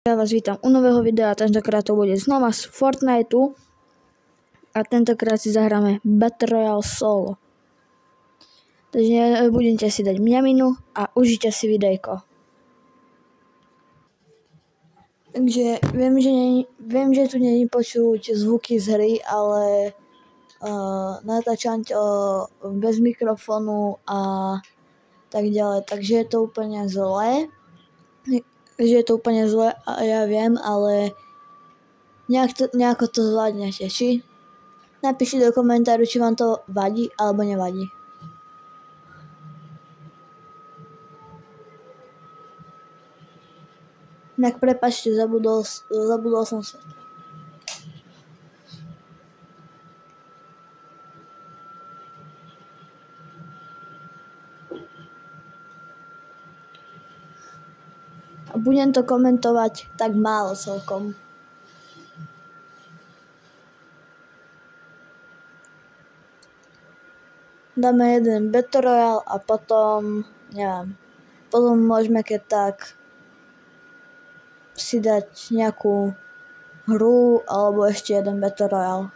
Ja vás vítam u nového videa, tentokrát to bude znova z Fortniteu a tentokrát si zahráme Battle Royale solo. Takže budete si dať mňaminu a užite si videjko. Takže viem, že tu není počuť zvuky z hry, ale natáčam to bez mikrofónu a tak ďalej, takže je to úplne zlé. A ja viem, ale nejako to zvládnete, či? Napíšte do komentáru, či vám to vadí alebo nevadí. Tak prepáčte, zabudol som sa. A budem to komentovať tak málo celkom. Dáme jeden Battle Royale a potom, neviem, potom môžeme keď tak si dať nejakú hru alebo ešte jeden Battle Royale.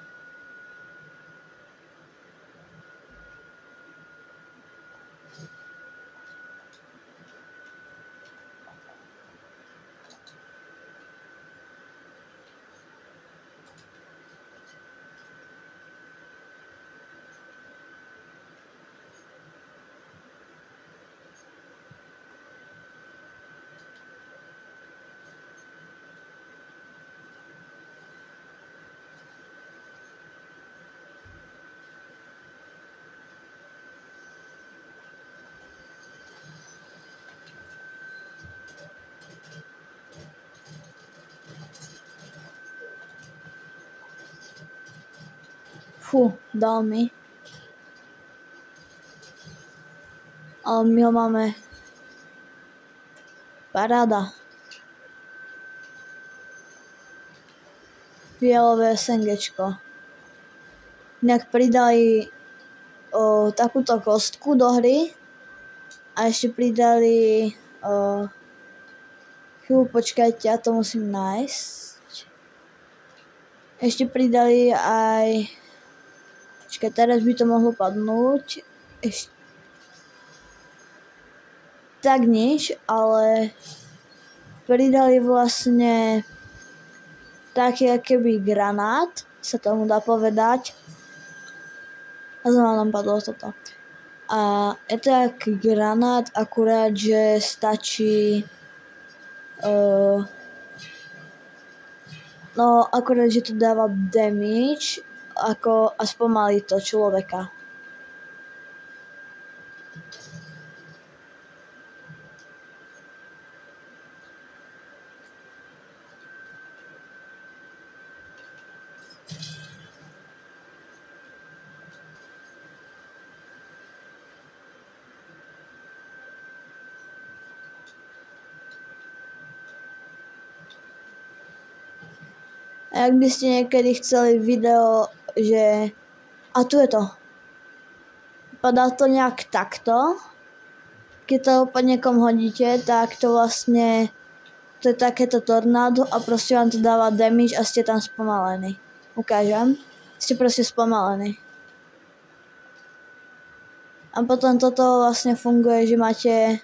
Dal mi. Ale my ho máme. Paráda. Fialové SNGčko. Inak pridali takúto kostku do hry a ešte pridali chvíľu, počkajte, ja to musím nájsť. Ešte pridali aj teraz by to mohlo padnúť. Tak nič, ale pridali vlastne taký akoby granát, sa tomu dá povedať. A znova nám padlo toto. A je to taký granát, akurát, že stačí akurát, že to dáva damage a spomalí to človeka. A ak by ste niekedy chceli video, že... A tu je to. Padá to nejak takto. Keď to po niekom hodíte, tak to vlastne... To je takéto tornádo a proste vám to dáva damage a ste tam spomalení. Ukážem. Ste proste spomalení. A potom toto vlastne funguje, že máte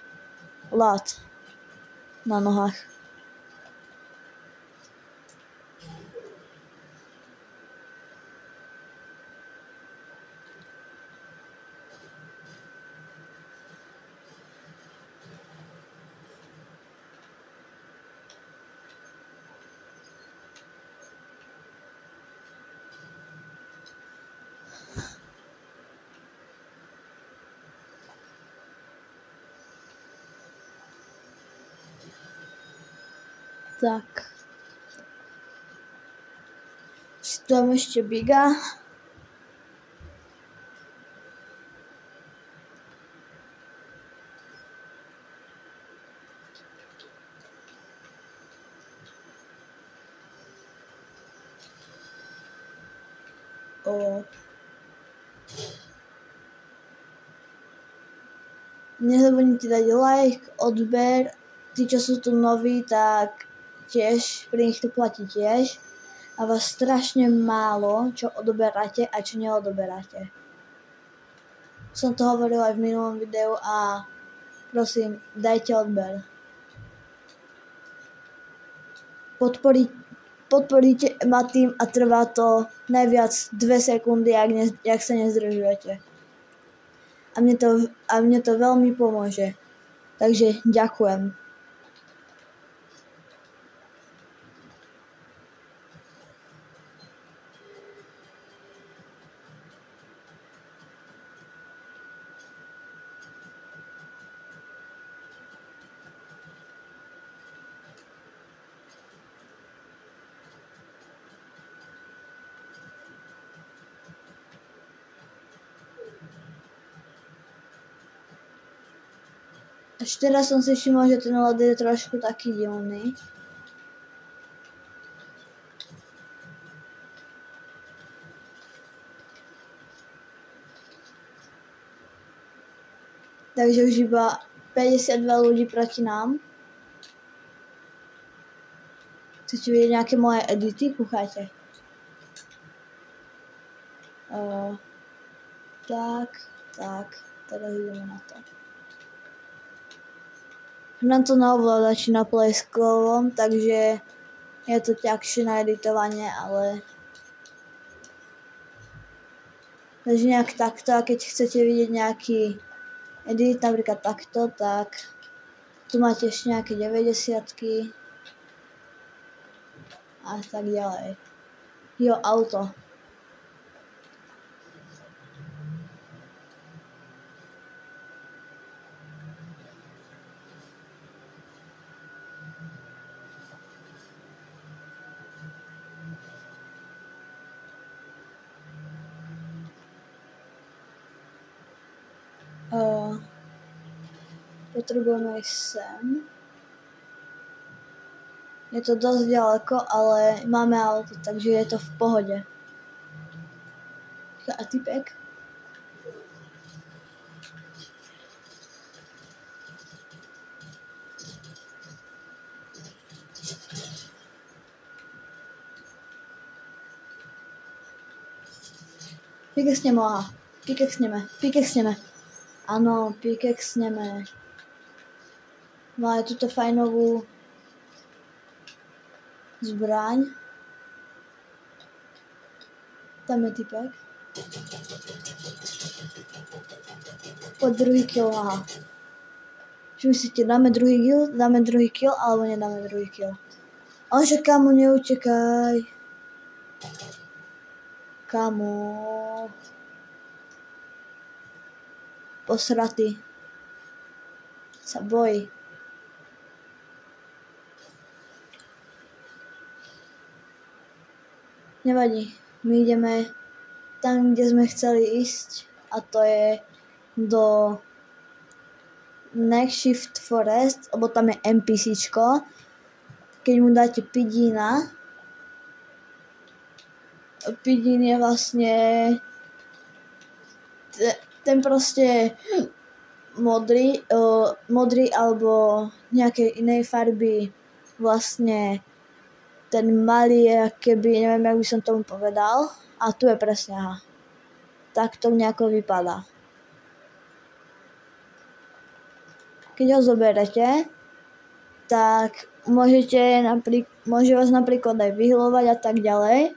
ľad na nohách. Tak. Si tam ešte biga. Nezabudnite dať like, odber. Tí, čo sú tu noví, tak tiež, pri nich to platí tiež a vás strašne málo, čo odoberáte a čo neodoberáte. Som to hovorila aj v minulom videu a prosím, dajte odber. Podporíte ma tým a trvá to najviac 2 sekundy, ak sa nezdržujete. A mne to veľmi pomôže. Takže ďakujem. Až teraz som si všimol, že ten LED je trošku taký divný. Takže už iba 52 ľudí proti nám. Chcete vidieť nejaké moje edity? Kúchajte. Tak, teraz ideme na to. Mám to na ovládači na plejskovom, takže je to ťažšie na editovanie, ale takže nejak takto, a keď chcete vidieť nejaký edit, napríklad takto, tak tu máte ešte nejaké 90-ky a tak ďalej. Jo, auto. Potrebujeme ísť sem. Je to dosť ďaleko, ale máme auto, takže je to v pohode. A typek? Pikexneme. Áno, pikexneme. Máme túto fajnovú zbraň. Tam je typek. Poď druhý kill, aha. Čo myslíte, dáme druhý kill, alebo nedáme druhý kill? On že kamo, neutekaj. Kamo. Posratý. Sa bojí. Nevadí, my ideme tam, kde sme chceli ísť, a to je do Next Shift Forest, lebo tam je NPCčko. Keď mu dáte Pidína, Pidín je vlastne ten proste modrý alebo nejakej inej farby, vlastne ten malý je keby, neviem, jak by som tomu povedal. A tu je presne, aha. Tak to nejako vypadá. Keď ho zoberete, tak môže vás napríklad aj vyhľovať a tak ďalej.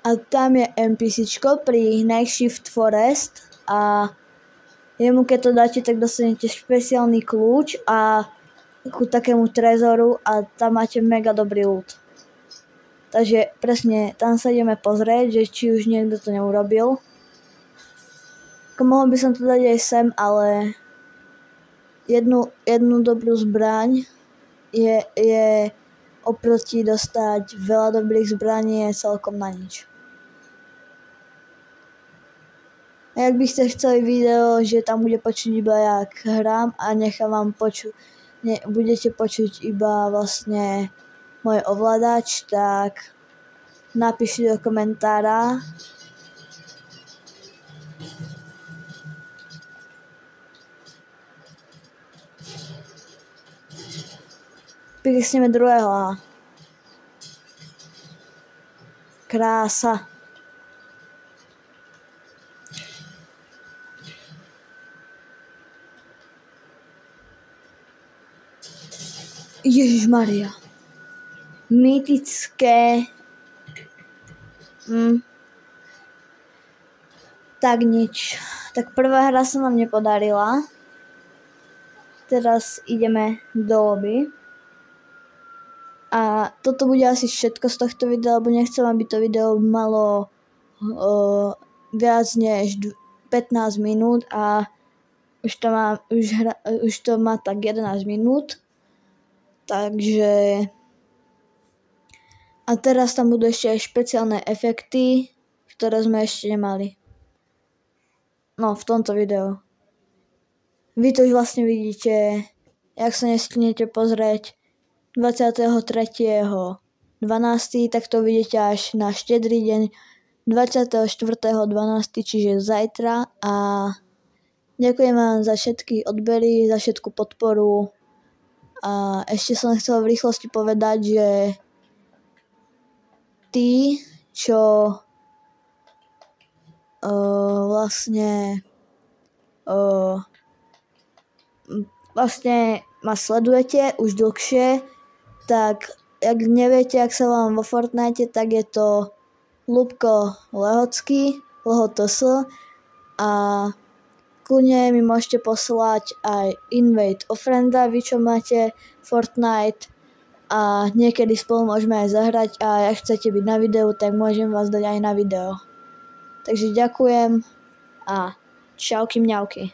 A tam je NPCčko pri Next Shift Forest a jemu keď to dáte, tak dostanete špeciálny kľúč a ku takému trezoru a tam máte mega dobrý loot. Takže presne tam sa ideme pozrieť, že či už niekto to neurobil. Mohol by som to dať aj sem, ale jednu dobrú zbraň je oproti dostať veľa dobrých zbraní je celkom na nič. A ak by ste chceli video, že tam bude počuť iba jak hrám a nechám vám budete počuť iba vlastne môj ovládač, tak napíšte do komentára. Pikneme druhého a krása. Ježišmaria. Mýtické. Tak nič. Tak prvá hra sa nám nepodarila. Teraz ideme do lobby. A toto bude asi všetko z tohto videa, lebo nechcem, aby to video malo viac než 15 minút a už to má tak 11 minút. Takže a teraz tam budú ešte aj špeciálne efekty, ktoré sme ešte nemali. No, v tomto videu. Vy to už vlastne vidíte, jak sa nestihnete pozrieť 23.12., tak to vidíte až na štedrý deň 24.12., čiže zajtra. A ďakujem vám za všetky odbery, za všetku podporu. A ešte som chcel v rýchlosti povedať, že tí, čo vlastne ma sledujete už dlhšie, tak ak neviete, ak sa vám vo Fortnite, tak je to Ľubko Lehocký, LHTS, a kľudne mi môžete poslať aj invite o frienda, vy čo máte Fortnite, a niekedy spolu môžeme aj zahrať, a ak chcete byť na videu, tak môžem vás dať aj na video. Takže ďakujem a čauky mňauky.